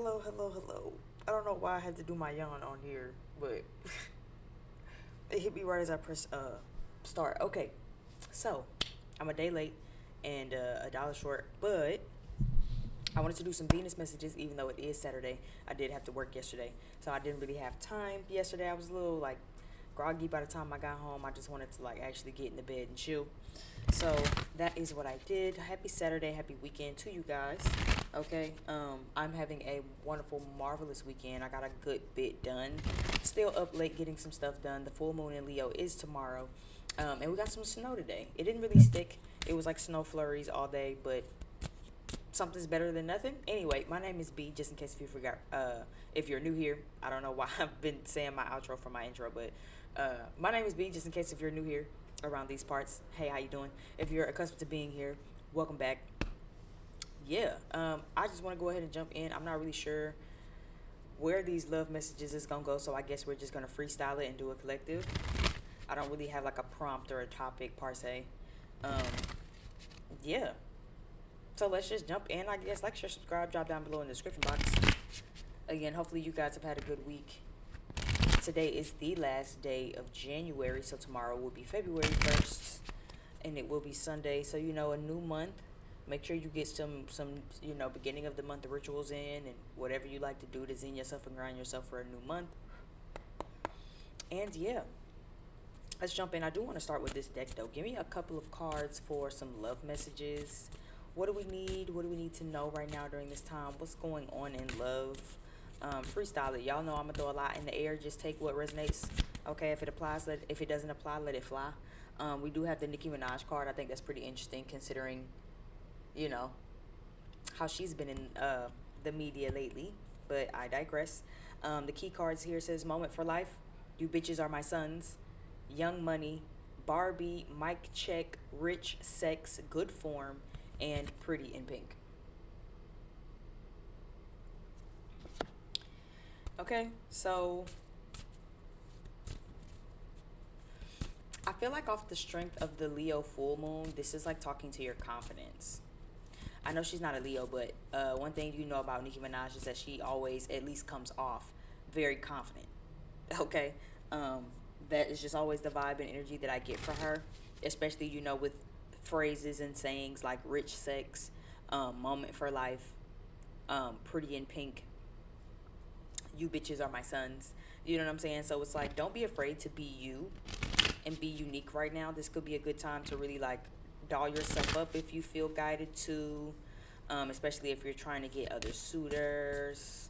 Hello. I don't know why I had to do my yawn on here, but it hit me right as I press start. Okay, so I'm a day late and a dollar short, but I wanted to do some Venus messages even though it is Saturday. I did have to work yesterday, so I didn't really have time yesterday. I was a little like groggy by the time I got home. I just wanted to like actually get in the bed and chill. So that is what I did. Happy Saturday, happy weekend to you guys. Okay, I'm having a wonderful, marvelous weekend. I got a good bit done. Still up late getting some stuff done. The full moon in Leo is tomorrow, and we got some snow today. It didn't really stick. It was like snow flurries all day, but something's better than nothing. Anyway, my name is B. Just in case if you forgot, if you're new here, I don't know why I've been saying my outro for my intro, but my name is B. Just in case if you're new here around these parts, hey, how you doing? If you're accustomed to being here, welcome back. Yeah, I just want to go ahead and jump in. I'm not really sure where these love messages is gonna go, so I guess we're just gonna freestyle it and do a collective. I don't really have like a prompt or a topic per se. Um, yeah. So let's just jump in. I guess like, share, subscribe, drop down below in the description box. Again, hopefully you guys have had a good week. Today is the last day of January, so tomorrow will be February 1st, and it will be Sunday. So a new month. Make sure you get some beginning of the month rituals in, and whatever you like to do to zen yourself and grind yourself for a new month. And yeah, let's jump in. I do want to start with this deck though. Give me a couple of cards for some love messages. What do we need? What do we need to know right now during this time? What's going on in love? Freestyle it. Y'all know I'm gonna throw a lot in the air. Just take what resonates. Okay, if it applies, if it doesn't apply, let it fly. We do have the Nicki Minaj card. I think that's pretty interesting considering, you know, how she's been in the media lately. But I digress. The key cards here says moment for life. You bitches are my sons. Young money. Barbie. Mic check. Rich sex. Good form. And pretty in pink. Okay, so I feel like off the strength of the Leo full moon, this is like talking to your confidence. I know she's not a Leo, but one thing you know about Nicki Minaj is that she always at least comes off very confident. Okay, um, that is just always the vibe and energy that I get from her, especially with phrases and sayings like "rich sex," "moment for life," "pretty in pink." You bitches are my sons. You know what I'm saying? So it's like, don't be afraid to be you and be unique right now. This could be a good time to really like doll yourself up if you feel guided to, especially if you're trying to get other suitors.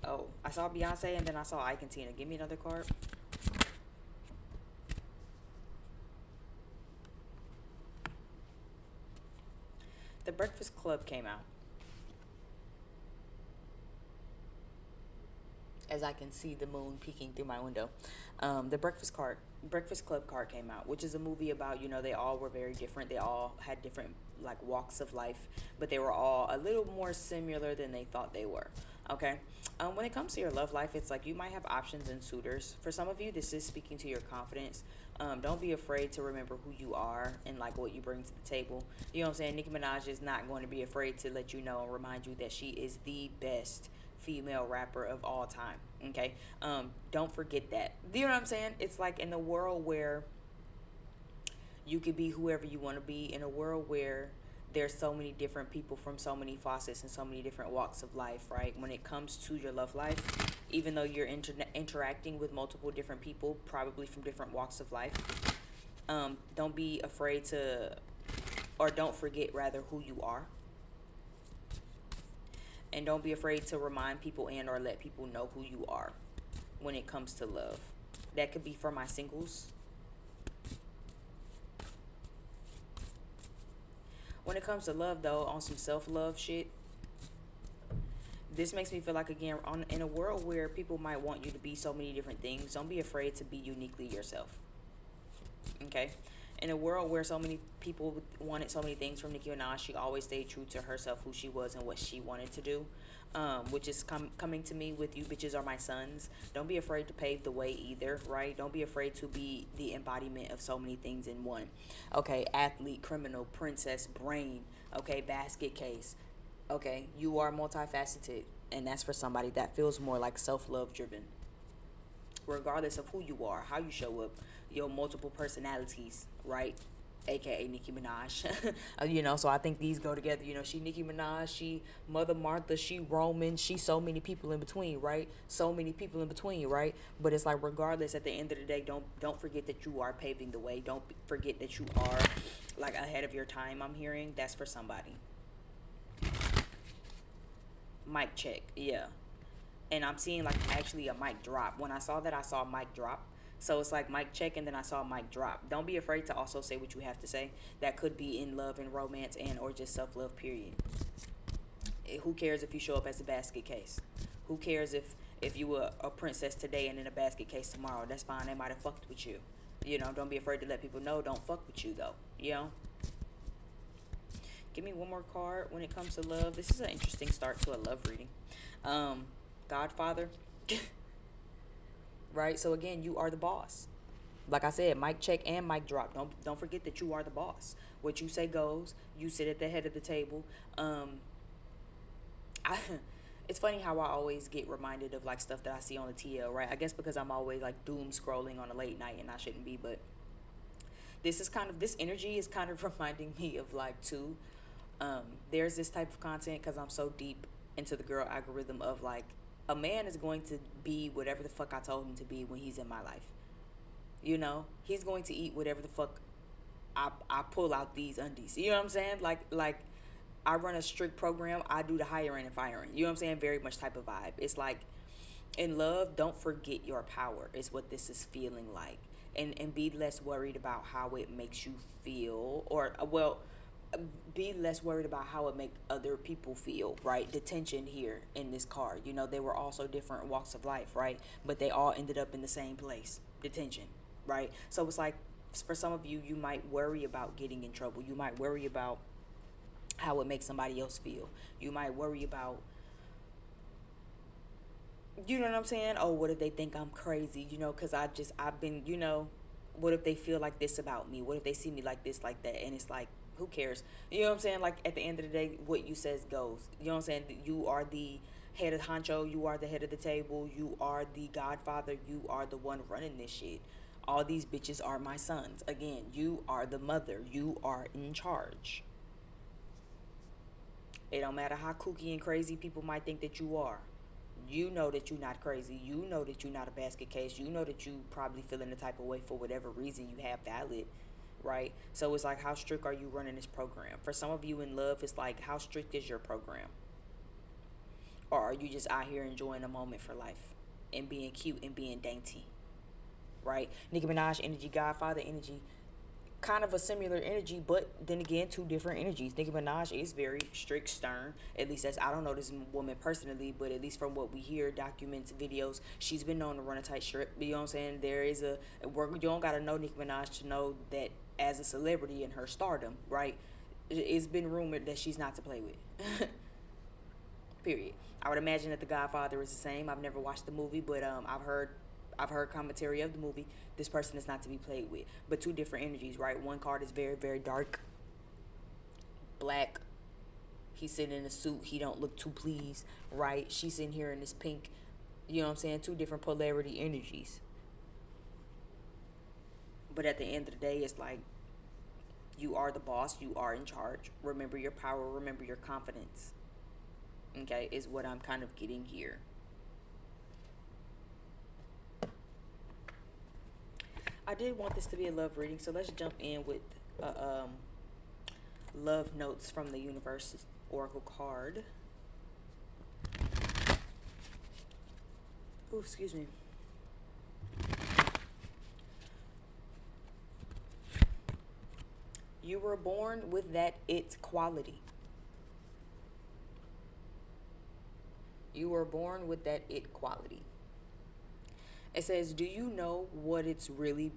Oh, I saw Beyonce and then I saw Ike and Tina. Give me another card. The Breakfast Club came out. As I can see the moon peeking through my window. The Breakfast Club card came out, which is a movie about they all were very different. They all had different like walks of life, but they were all a little more similar than they thought they were. Okay. When it comes to your love life, it's like you might have options and suitors. For some of you, this is speaking to your confidence. Don't be afraid to remember who you are and like what you bring to the table. You know what I'm saying? Nicki Minaj is not going to be afraid to let you know and remind you that she is the best female rapper of all time. Okay, don't forget that. You know what I'm saying? It's like in a world where you could be whoever you want to be, in a world where there's so many different people from so many facets and so many different walks of life, right? When it comes to your love life, even though you're interacting with multiple different people, probably from different walks of life, don't be afraid to, or don't forget rather, who you are, and don't be afraid to remind people and or let people know who you are when it comes to love. That could be for my singles. When it comes to love though, on some self-love shit, this makes me feel like, again, in a world where people might want you to be so many different things, don't be afraid to be uniquely yourself. Okay, in a world where so many people wanted so many things from Nicki Minaj, she always stayed true to herself, who she was, and what she wanted to do. Which is coming to me with "You bitches are my sons." Don't be afraid to pave the way either, right? Don't be afraid to be the embodiment of so many things in one. Okay, athlete, criminal, princess, brain. Okay, basket case. Okay, you are multifaceted, and that's for somebody that feels more like self-love driven. Regardless of who you are, how you show up, your multiple personalities, right? AKA Nicki Minaj. So I think these go together. She Nicki Minaj, she Mother Martha, she Roman, she so many people in between, right? So many people in between, right? But it's like regardless, at the end of the day, don't forget that you are paving the way. Don't forget that you are like ahead of your time. I'm hearing that's for somebody. Mic check, yeah. And I'm seeing like actually a mic drop. When I saw that, I saw a mic drop. So it's like mic check and then I saw a mic drop. Don't be afraid to also say what you have to say. That could be in love and romance and or just self-love period. Who cares if you show up as a basket case? Who cares if you were a princess today and in a basket case tomorrow? That's fine. They might have fucked with you. Don't be afraid to let people know. Don't fuck with you though. Give me one more card when it comes to love. This is an interesting start to a love reading. Godfather. Right? So again, you are the boss. Like I said, mic check and mic drop. Don't forget that you are the boss. What you say goes. You sit at the head of the table. I it's funny how I always get reminded of like stuff that I see on the TL, right? I guess because I'm always like doom scrolling on a late night and I shouldn't be, but this energy is kind of reminding me of like too. There's this type of content because I'm so deep into the girl algorithm of like a man is going to be whatever the fuck I told him to be when he's in my life. He's going to eat whatever the fuck I pull out these undies. You know what I'm saying? Like I run a strict program. I do the hiring and firing. You know what I'm saying? Very much type of vibe. It's like in love, don't forget your power is what this is feeling like. And be less worried about how it makes you feel or well be less worried about how it make other people feel, right? The tension here in this card, they were also different walks of life, right? But they all ended up in the same place, detention, right? So it's like for some of you, you might worry about getting in trouble. You might worry about how it makes somebody else feel. You might worry about, you know what I'm saying? Oh, what if they think I'm crazy? Because I've been, what if they feel like this about me? What if they see me like this, like that? And it's like, who cares? You know what I'm saying? Like at the end of the day, what you says goes. You know what I'm saying? You are the head of honcho. You are the head of the table. You are the godfather. You are the one running this shit. All these bitches are my sons. Again, you are the mother. You are in charge. It don't matter how kooky and crazy people might think that you are. You know that you're not crazy. You know that you're not a basket case. You know that you probably feeling the type of way for whatever reason you have valid, right? So it's like, how strict are you running this program? For some of you in love, it's like, how strict is your program? Or are you just out here enjoying a moment for life and being cute and being dainty, right? Nicki Minaj energy, Godfather energy, kind of a similar energy, but then again, two different energies. Nicki Minaj is very strict, stern. At least I don't know this woman personally, but at least from what we hear, documents, videos, she's been known to run a tight ship. You know what I'm saying? You don't gotta know Nicki Minaj to know that as a celebrity in her stardom, right? It's been rumored that she's not to play with. Period. I would imagine that The Godfather is the same. I've never watched the movie, but I've heard commentary of the movie. This person is not to be played with. But two different energies, right? One card is very, very dark, black. He's sitting in a suit. He don't look too pleased, right? She's in here in this pink. You know what I'm saying? Two different polarity energies. But at the end of the day, it's like you are the boss. You are in charge. Remember your power. Remember your confidence. Okay, is what I'm kind of getting here. I did want this to be a love reading, so let's jump in with love notes from the universe oracle card. Oh, excuse me. You were born with that it quality. You were born with that it quality. It says, do you know what's really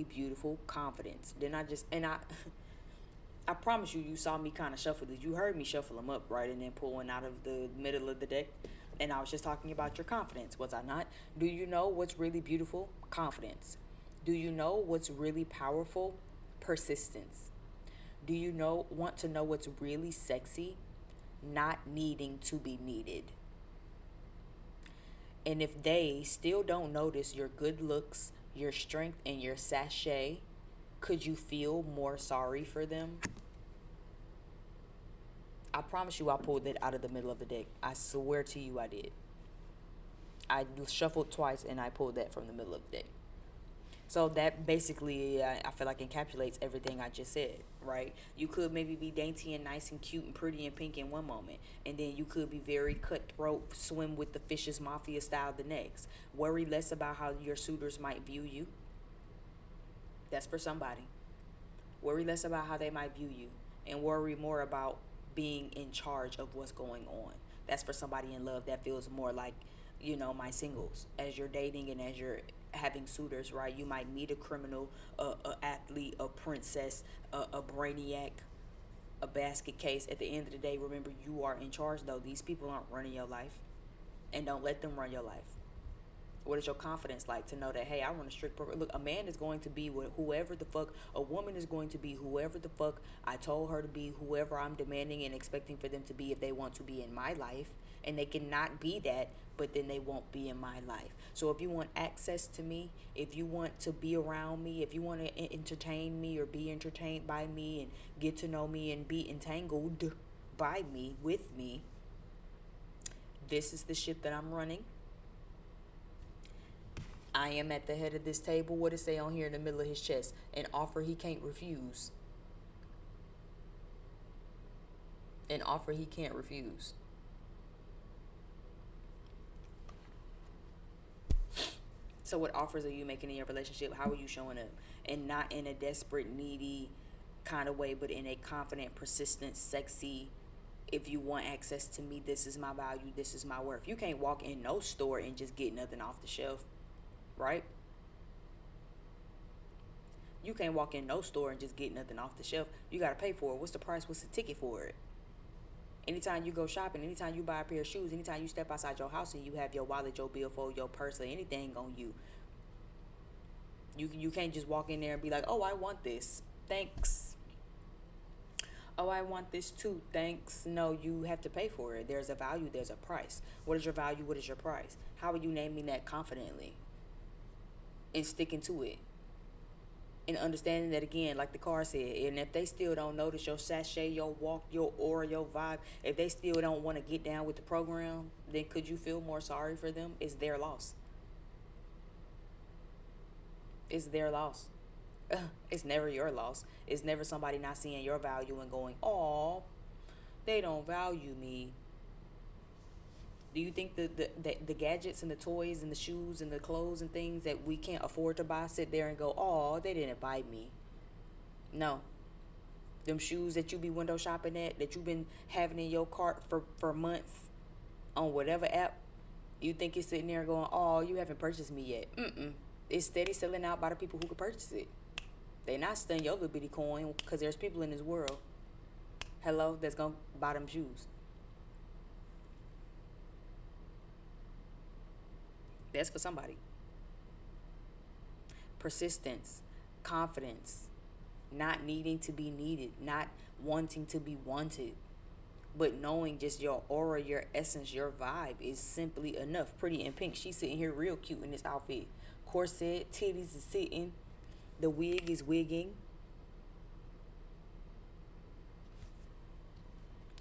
beautiful? Confidence. Then I promise you, you saw me kind of shuffle this. You heard me shuffle them up, right? And then pull one out of the middle of the deck. And I was just talking about your confidence, was I not? Do you know what's really beautiful? Confidence. Do you know what's really powerful? Persistence. Do you want to know what's really sexy? not needing to be needed. And if they still don't notice your good looks, your strength, and your sachet, could you feel more sorry for them? I promise you I pulled that out of the middle of the deck. I swear to you I did. I shuffled twice and I pulled that from the middle of the deck. So that basically, I feel like encapsulates everything I just said, right? You could maybe be dainty and nice and cute and pretty and pink in one moment, and then you could be very cutthroat, swim with the fishes mafia style the next. Worry less about how your suitors might view you. That's for somebody. Worry less about how they might view you, and worry more about being in charge of what's going on. That's for somebody in love that feels more like, my singles. As you're dating and as you're having suitors, right? You might meet a criminal, a athlete, a princess, a brainiac, a basket case. At the end of the day, remember, you are in charge, though. These people aren't running your life, and don't let them run your life. What is your confidence like to know that, hey, I run a strict program? Look, a man is going to be whoever the fuck, a woman is going to be whoever the fuck I told her to be, whoever I'm demanding and expecting for them to be if they want to be in my life. And they cannot be that, but then they won't be in my life. So if you want access to me, if you want to be around me, if you want to entertain me or be entertained by me and get to know me and be entangled by me, with me, this is the ship that I'm running. I am at the head of this table. What does it say on here in the middle of his chest? An offer he can't refuse. An offer he can't refuse. So what offers are you making in your relationship? How are you showing up? And not in a desperate, needy kind of way, but in a confident, persistent, sexy, if you want access to me, this is my value, this is my worth. You can't walk in no store and just get nothing off the shelf, right? You can't walk in no store and just get nothing off the shelf. You got to pay for it. What's the price? What's the ticket for it? Anytime you go shopping, anytime you buy a pair of shoes, anytime you step outside your house and you have your wallet, your billfold, your purse, or anything on you, you can't just walk in there and be like, oh, I want this. Thanks. Oh, I want this too. Thanks. No, you have to pay for it. There's a value. There's a price. What is your value? What is your price? How are you naming that confidently and sticking to it? And understanding that, again, like the car said, and if they still don't notice your sachet, your walk, your aura, your vibe, if they still don't want to get down with the program, then could you feel more sorry for them? It's their loss. It's their loss. It's never your loss. It's never somebody not seeing your value and going, oh, they don't value me. Do you think the gadgets and the toys and the shoes and the clothes and things that we can't afford to buy sit there and go, oh, they didn't buy me? No. Them shoes that you be window shopping at, that you've been having in your cart for months on whatever app, you think it's sitting there going, oh, you haven't purchased me yet. It's steady selling out by the people who can purchase it. They not stunning your little bitty coin, because there's people in this world, hello, that's going to buy them shoes. That's for somebody. Persistence, confidence, not needing to be needed, not wanting to be wanted, but knowing just your aura, your essence, your vibe is simply enough. Pretty in pink. She's sitting here real cute in this outfit. Corset, titties is sitting. The wig is wigging.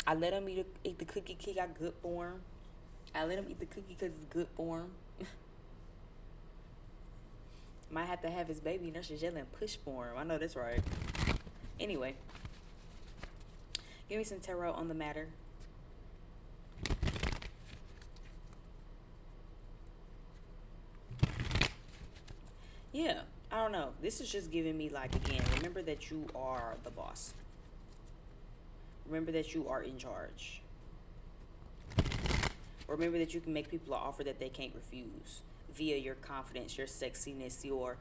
I let him eat the cookie. He got good form. I let him eat the cookie because it's good form. Might have to have his baby nurse's jelly and push for him. I know that's right. Anyway, give me some tarot on the matter. Yeah, I don't know. This is just giving me, like, again, remember that you are the boss. Remember that you are in charge. Remember that you can make people an offer that they can't refuse via your confidence, your sexiness, your,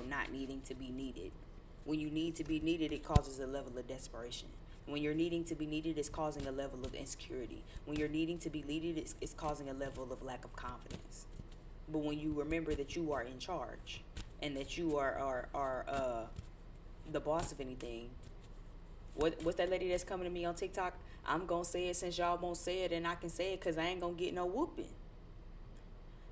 not needing to be needed. When you need to be needed, it causes a level of desperation. When you're needing to be needed, it's causing a level of insecurity. When you're needing to be needed, it's causing a level of lack of confidence. But when you remember that you are in charge and that you are the boss of anything, What's that lady that's coming to me on TikTok? I'm gonna say it since y'all won't say it, and I can say it because I ain't gonna get no whooping.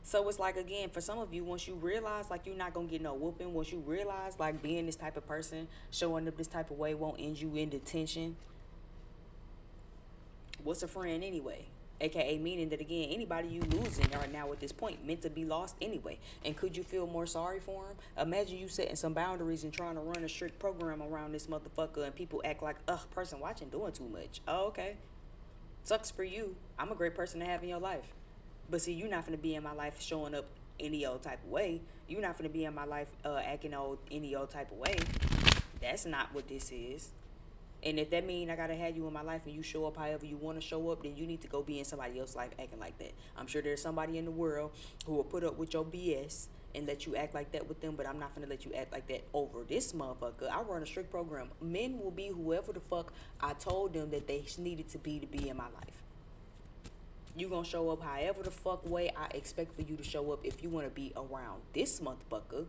So it's like, again, for some of you, once you realize like you're not gonna get no whooping, once you realize like being this type of person, showing up this type of way won't end you in detention. What's a friend anyway? AKA meaning that, again, anybody you losing right now at this point meant to be lost anyway. And could you feel more sorry for him? Imagine you setting some boundaries and trying to run a strict program around this motherfucker, and people act like, ugh, person watching doing too much. Oh, okay. Sucks for you. I'm a great person to have in your life. But see, you're not gonna be in my life showing up any old type of way. You're not gonna be in my life acting old any old type of way. That's not what this is. And if that means I gotta have you in my life and you show up however you want to show up, then you need to go be in somebody else's life acting like that. I'm sure there's somebody in the world who will put up with your BS and let you act like that with them, but I'm not gonna let you act like that over this motherfucker. I run a strict program. Men will be whoever the fuck I told them that they needed to be in my life. You gonna show up however the fuck way I expect for you to show up if you want to be around this motherfucker.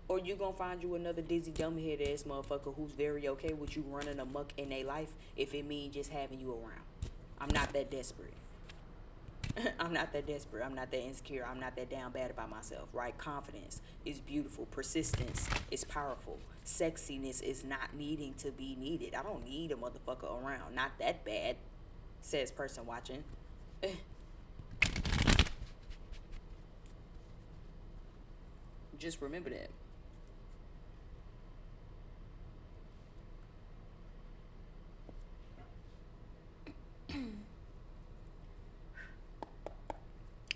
Or you gonna find you another dizzy dumbhead ass motherfucker who's very okay with you running amok in their life if it means just having you around. I'm not that desperate. I'm not that desperate. I'm not that insecure. I'm not that down bad about myself, right? Confidence is beautiful. Persistence is powerful. Sexiness is not needing to be needed. I don't need a motherfucker around. Not that bad, says person watching. Just remember that.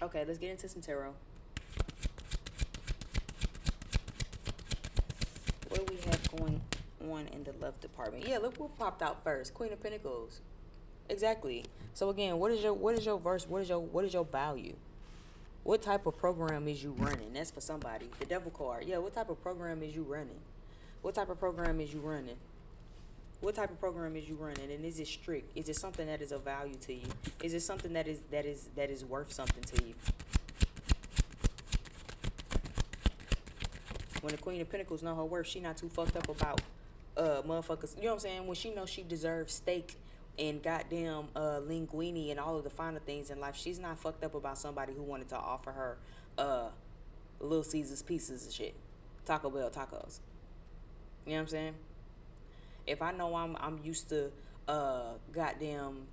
Okay, let's get into some tarot. What do we have going on in the love department? Yeah, look what popped out first. Queen of Pentacles. Exactly. So again, what is your verse? What is your value? What type of program is you running? That's for somebody. The Devil card. Yeah, what type of program is you running? What type of program is you running? What type of program is you running? And is it strict? Is it something that is of value to you? Is it something that is worth something to you? When the Queen of Pentacles know her worth, she not too fucked up about motherfuckers. You know what I'm saying? When she knows she deserves steak and goddamn linguine and all of the finer things in life, she's not fucked up about somebody who wanted to offer her Little Caesars pieces of shit. Taco Bell tacos. You know what I'm saying? If I know I'm used to goddamn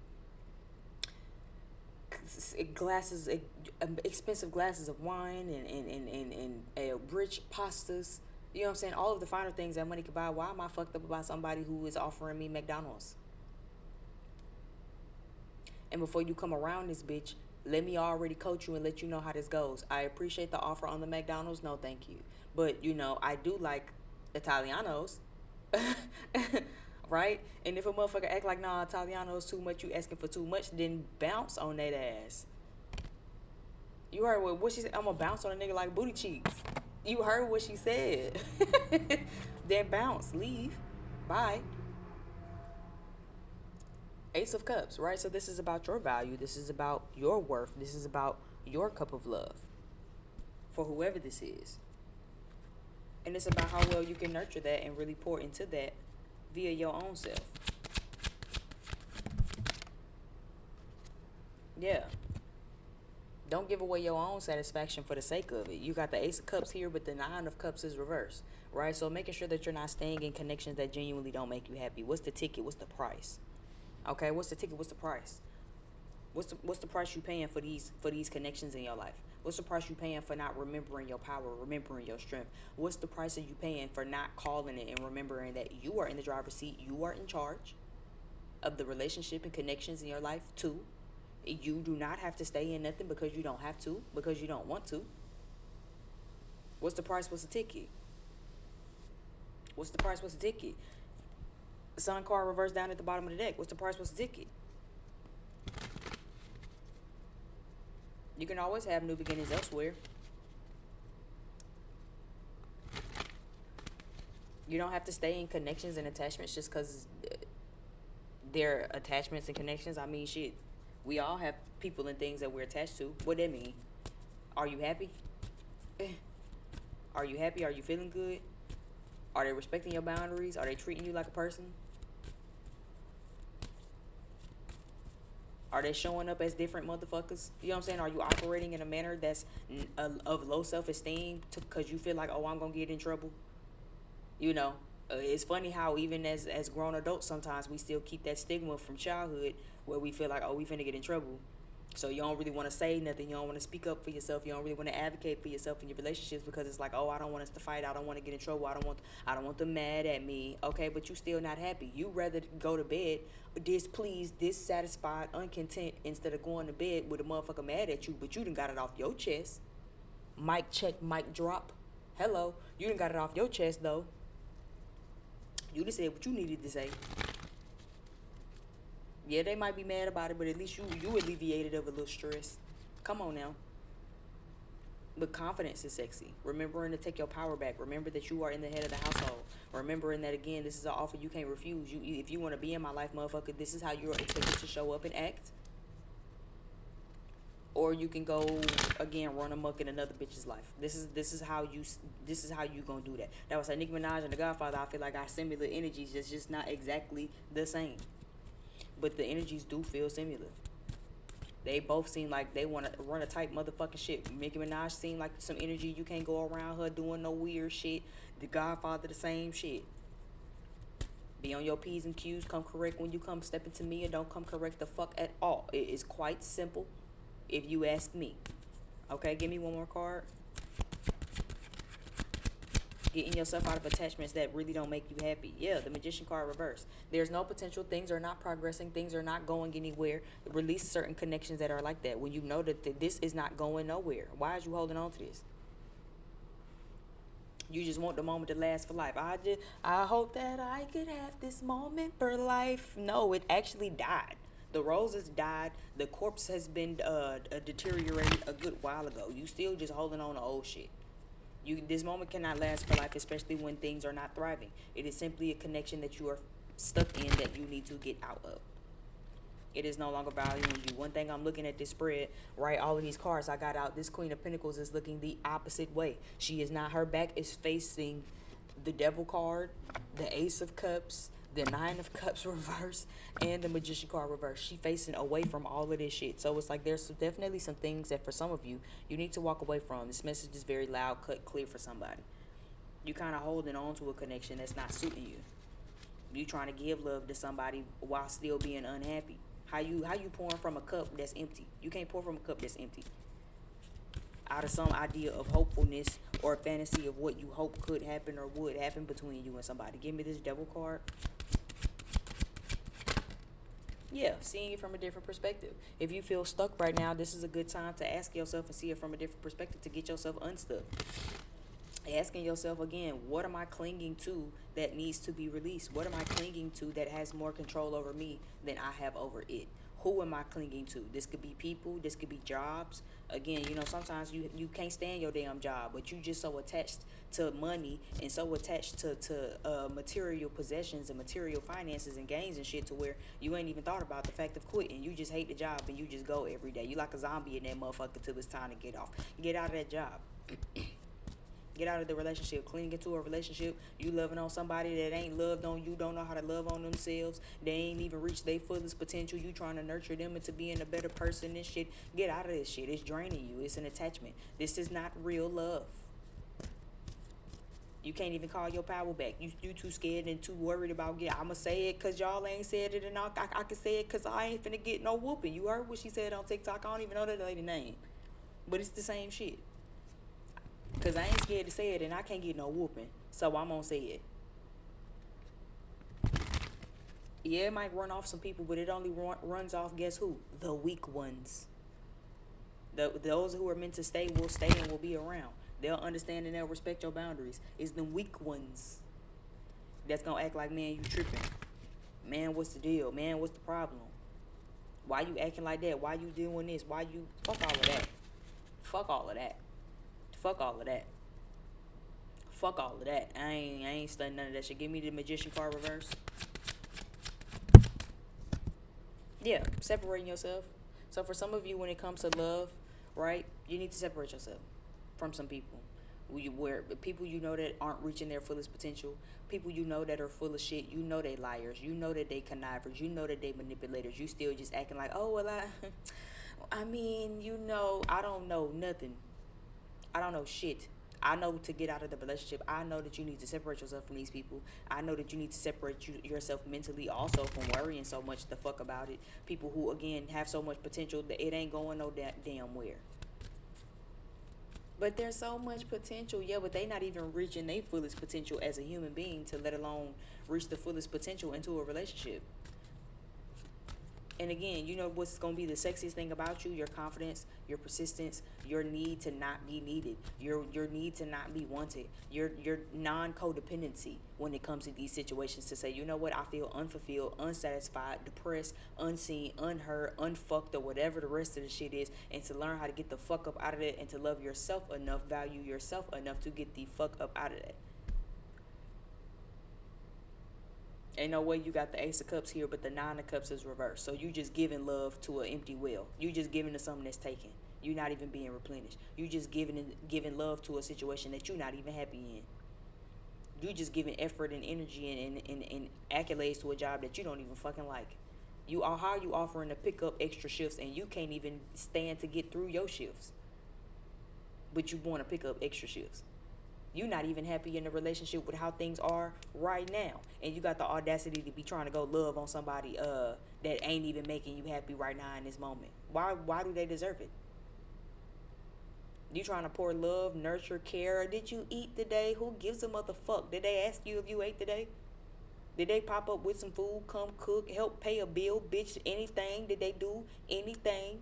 glasses, expensive glasses of wine and rich pastas, you know what I'm saying? All of the finer things that money could buy. Why am I fucked up about somebody who is offering me McDonald's? And before you come around this bitch, let me already coach you and let you know how this goes. I appreciate the offer on the McDonald's. No, thank you. But, you know, I do like Italianos. Right? And if a motherfucker act like, nah, Italiano's too much, you asking for too much, then bounce on that ass. You heard what she said? I'm gonna bounce on a nigga like booty cheeks. You heard what she said. Then bounce, leave, bye. Ace of Cups, right? So this is about your value. This is about your worth. This is about your cup of love for whoever this is. And it's about how well you can nurture that and really pour into that via your own self. Yeah. Don't give away your own satisfaction for the sake of it. You got the Ace of Cups here, but the Nine of Cups is reversed, right? So making sure that you're not staying in connections that genuinely don't make you happy. What's the ticket? What's the price? Okay, what's the ticket? What's the price? What's the price you paying for these connections in your life? What's the price you paying for not remembering your power, remembering your strength? What's the price that you paying for not calling it and remembering that you are in the driver's seat, you are in charge of the relationship and connections in your life too? You do not have to stay in nothing because you don't have to, because you don't want to. What's the price? What's the ticket? What's the price? What's the ticket? The Sun card reversed down at the bottom of the deck. What's the price? What's the ticket? You can always have new beginnings elsewhere. You don't have to stay in connections and attachments just because they're attachments and connections. I mean, shit. We all have people and things that we're attached to. What that mean? Are you happy? Are you happy? Are you feeling good? Are they respecting your boundaries? Are they treating you like a person? Are they showing up as different motherfuckers? You know what I'm saying? Are you operating in a manner that's of low self-esteem because you feel like, oh, I'm going to get in trouble? You know, it's funny how even as grown adults, sometimes we still keep that stigma from childhood where we feel like, oh, we finna get in trouble. So you don't really want to say nothing. You don't want to speak up for yourself. You don't really want to advocate for yourself in your relationships because it's like, oh, I don't want us to fight. I don't want to get in trouble. I don't want them mad at me. Okay, but you still not happy. You rather go to bed displeased, dissatisfied, uncontent instead of going to bed with a motherfucker mad at you. But you done got it off your chest. Mic check, mic drop. Hello, you done got it off your chest though. You just said what you needed to say. Yeah, they might be mad about it, but at least you alleviated of a little stress. Come on now. But confidence is sexy. Remembering to take your power back. Remember that you are in the head of the household. Remembering that, again, this is an offer you can't refuse. If you want to be in my life, motherfucker, this is how you're expected to show up and act. Or you can go again run amok in another bitch's life. This is how you gonna do that. That was like Nicki Minaj and The Godfather. I feel like our similar energies is just not exactly the same, but the energies do feel similar. They both seem like they want to run a tight motherfucking shit. Nicki Minaj seem like some energy you can't go around her doing no weird shit. The Godfather the same shit. Be on your P's and Q's. Come correct when you come stepping to me, and don't come correct the fuck at all. It is quite simple. If you ask me. Okay, give me one more card. Getting yourself out of attachments that really don't make you happy. Yeah, the Magician card reverse. There's no potential. Things are not progressing. Things are not going anywhere. Release certain connections that are like that. When you know that this is not going nowhere. Why is you holding on to this? You just want the moment to last for life. I hope that I could have this moment for life. No, it actually died. The roses died. The corpse has been deteriorated a good while ago. You still just holding on to old shit. This moment cannot last for life, especially when things are not thriving. It is simply a connection that you are stuck in that you need to get out of. It is no longer valuing you. One thing I'm looking at this spread, right? All of these cards I got out. This Queen of Pentacles is looking the opposite way. She is not. Her back is facing the Devil card, the Ace of Cups, the Nine of Cups reverse, and the Magician card reverse. She facing away from all of this shit. So it's like there's definitely some things that for some of you need to walk away from. This message is very loud, cut, clear for somebody. You kind of holding on to a connection that's not suiting you. You trying to give love to somebody while still being unhappy. How you pouring from a cup that's empty? You can't pour from a cup that's empty. Out of some idea of hopefulness or fantasy of what you hope could happen or would happen between you and somebody. Give me this Devil card. Yeah, seeing it from a different perspective. If you feel stuck right now, this is a good time to ask yourself and see it from a different perspective to get yourself unstuck. Asking yourself again, what am I clinging to that needs to be released? What am I clinging to that has more control over me than I have over it? Who am I clinging to? This could be people. This could be jobs. Again, sometimes you can't stand your damn job, but you just so attached to money and so attached to material possessions and material finances and gains and shit to where you ain't even thought about the fact of quitting. You just hate the job and you just go every day. You like a zombie in that motherfucker till it's time to get off. Get out of that job. Get out of the relationship. Clinging to a relationship. You loving on somebody that ain't loved on you. Don't know how to love on themselves. They ain't even reached their fullest potential. You trying to nurture them into being a better person and shit. Get out of this shit. It's draining you. It's an attachment. This is not real love. You can't even call your power back. You too scared and too worried about I'ma say it because y'all ain't said it, and I can say it because I ain't finna get no whooping. You heard what she said on TikTok. I don't even know that lady name. But it's the same shit. Because I ain't scared to say it and I can't get no whooping. So I'm going to say it. Yeah, it might run off some people, but it only runs off, guess who? The weak ones. Those who are meant to stay will stay and will be around. They'll understand and they'll respect your boundaries. It's the weak ones that's going to act like, man, you tripping. Man, what's the deal? Man, what's the problem? Why you acting like that? Why you doing this? Why you... Fuck all of that. Fuck all of that. Fuck all of that. Fuck all of that. I ain't studying none of that shit. Give me the Magician card reverse. Yeah, separating yourself. So for some of you, when it comes to love, right, you need to separate yourself from some people. Where people you know that aren't reaching their fullest potential, people you know that are full of shit, you know they liars, you know that they connivers, you know that they manipulators, you still just acting like, oh well, I mean, I don't know nothing. I don't know shit. I know to get out of the relationship. I know that you need to separate yourself from these people. I know that you need to separate yourself mentally also from worrying so much the fuck about it. People who, again, have so much potential that it ain't going no damn where. But there's so much potential, yeah, but they not even reaching their fullest potential as a human being to let alone reach the fullest potential into a relationship. And again, you know what's going to be the sexiest thing about you? Your confidence, your persistence, your need to not be needed, your need to not be wanted, your non-codependency when it comes to these situations, to say, you know what, I feel unfulfilled, unsatisfied, depressed, unseen, unheard, unfucked, or whatever the rest of the shit is, and to learn how to get the fuck up out of it and to love yourself enough, value yourself enough to get the fuck up out of that. Ain't no way you got the Ace of Cups here, but the Nine of Cups is reversed. So you just giving love to an empty well. You just giving to something that's taken. You're not even being replenished. You just giving love to a situation that you're not even happy in. You just giving effort and energy and accolades to a job that you don't even fucking like. How are you offering to pick up extra shifts and you can't even stand to get through your shifts? But you want to pick up extra shifts. You're not even happy in the relationship with how things are right now, and you got the audacity to be trying to go love on somebody that ain't even making you happy right now in this moment. Why do they deserve it? You trying to pour love, nurture, care. Did you eat today? Who gives a motherfuck? Did they ask you if you ate today? Did they pop up with some food, come cook, help pay a bill, bitch? Anything? Did they do anything?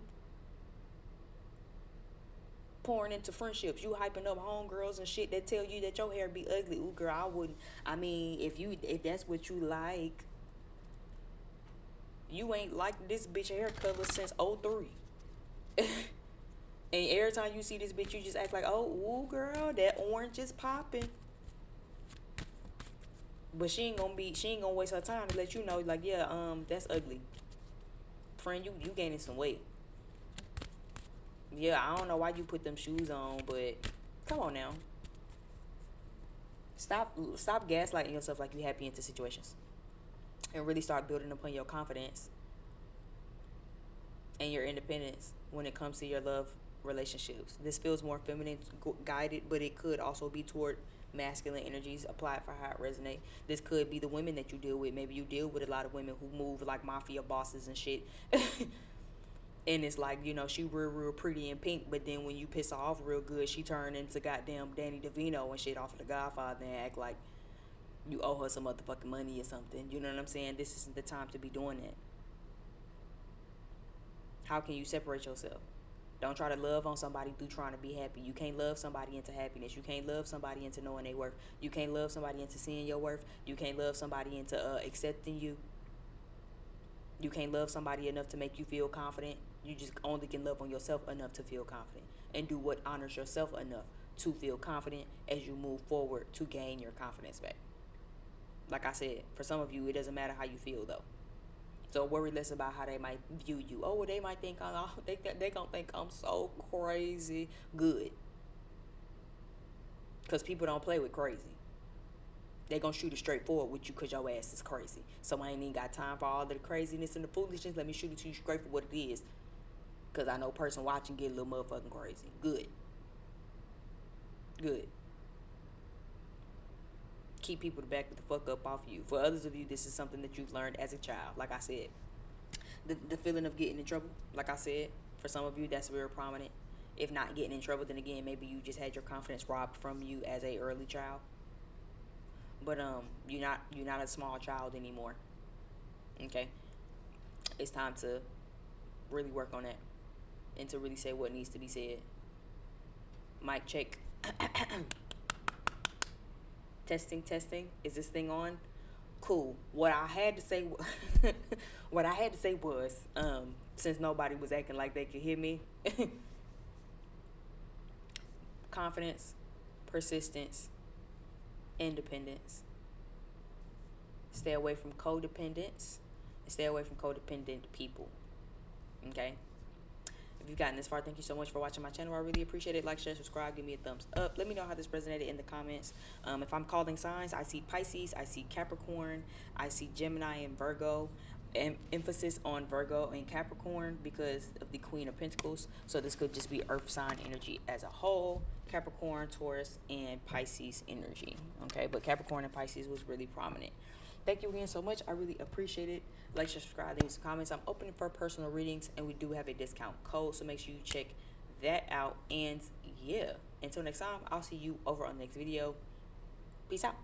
Pouring into friendships, you hyping up homegirls and shit that tell you that your hair be ugly. Ooh, girl, I wouldn't. I mean, if that's what you like, you ain't like this bitch hair color since '03. And every time you see this bitch, you just act like, oh, ooh, girl, that orange is popping. But she ain't gonna waste her time to let you know, like, yeah, that's ugly. Friend, you gaining some weight. Yeah, I don't know why you put them shoes on, but come on now. Stop gaslighting yourself like you happy into situations. And really start building upon your confidence and your independence when it comes to your love relationships. This feels more feminine guided, but it could also be toward masculine energies. Applied for how it resonates. This could be the women that you deal with. Maybe you deal with a lot of women who move like mafia bosses and shit. And it's like, she real pretty and pink, but then when you piss her off real good, she turn into goddamn Danny DeVito and shit off of The Godfather and act like you owe her some motherfucking money or something. You know what I'm saying? This isn't the time to be doing that. How can you separate yourself? Don't try to love on somebody through trying to be happy. You can't love somebody into happiness. You can't love somebody into knowing their worth. You can't love somebody into seeing your worth. You can't love somebody into accepting you. You can't love somebody enough to make you feel confident. You just only can love on yourself enough to feel confident and do what honors yourself enough to feel confident as you move forward to gain your confidence back. Like I said, for some of you, it doesn't matter how you feel though. So worry less about how they might view you. Oh, well, they might think they gonna think I'm so crazy. Good, because people don't play with crazy. They gonna shoot it straight forward with you because your ass is crazy. So I ain't even got time for all of the craziness and the foolishness. Let me shoot it to you straight for what it is. Because I know person watching get a little motherfucking crazy. Good. Keep people to back the fuck up off you. For others of you, this is something that you've learned as a child. Like I said, the feeling of getting in trouble. Like I said, for some of you, that's very prominent. If not getting in trouble, then again, maybe you just had your confidence robbed from you as a early child. But you're not a small child anymore. Okay? It's time to really work on that and to really say what needs to be said. Mic check. Testing. Is this thing on? Cool. What I had to say was, since nobody was acting like they could hear me, confidence, persistence, independence. Stay away from codependence and stay away from codependent people. Okay? If you've gotten this far, thank you so much for watching my channel. I really appreciate it. Like, share, subscribe, give me a thumbs up. Let me know how this resonated in the comments. If I'm calling signs, I see Pisces, I see Capricorn, I see Gemini and Virgo. Emphasis on Virgo and Capricorn because of the Queen of Pentacles. So this could just be earth sign energy as a whole. Capricorn, Taurus, and Pisces energy. Okay, but Capricorn and Pisces was really prominent. Thank you again so much. I really appreciate it. Like, share, subscribe, leave some comments. I'm open for personal readings, and we do have a discount code, so make sure you check that out. And yeah, until next time, I'll see you over on the next video. Peace out.